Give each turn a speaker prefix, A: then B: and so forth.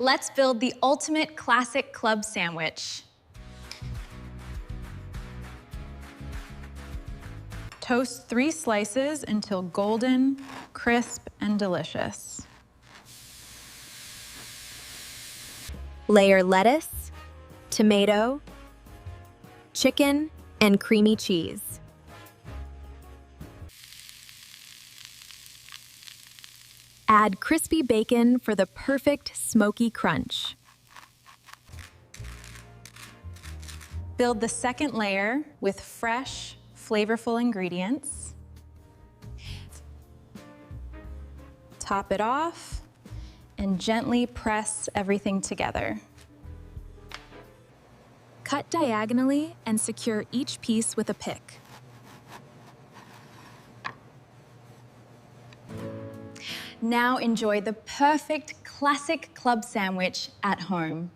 A: Let's build the ultimate classic club sandwich.
B: Toast 3 slices until golden, crisp, and delicious.
C: Layer lettuce, tomato, chicken, and creamy cheese. Add crispy bacon for the perfect smoky crunch.
B: Build the second layer with fresh, flavorful ingredients. Top it off and gently press everything together.
C: Cut diagonally and secure each piece with a pick.
A: Now enjoy the perfect classic club sandwich at home.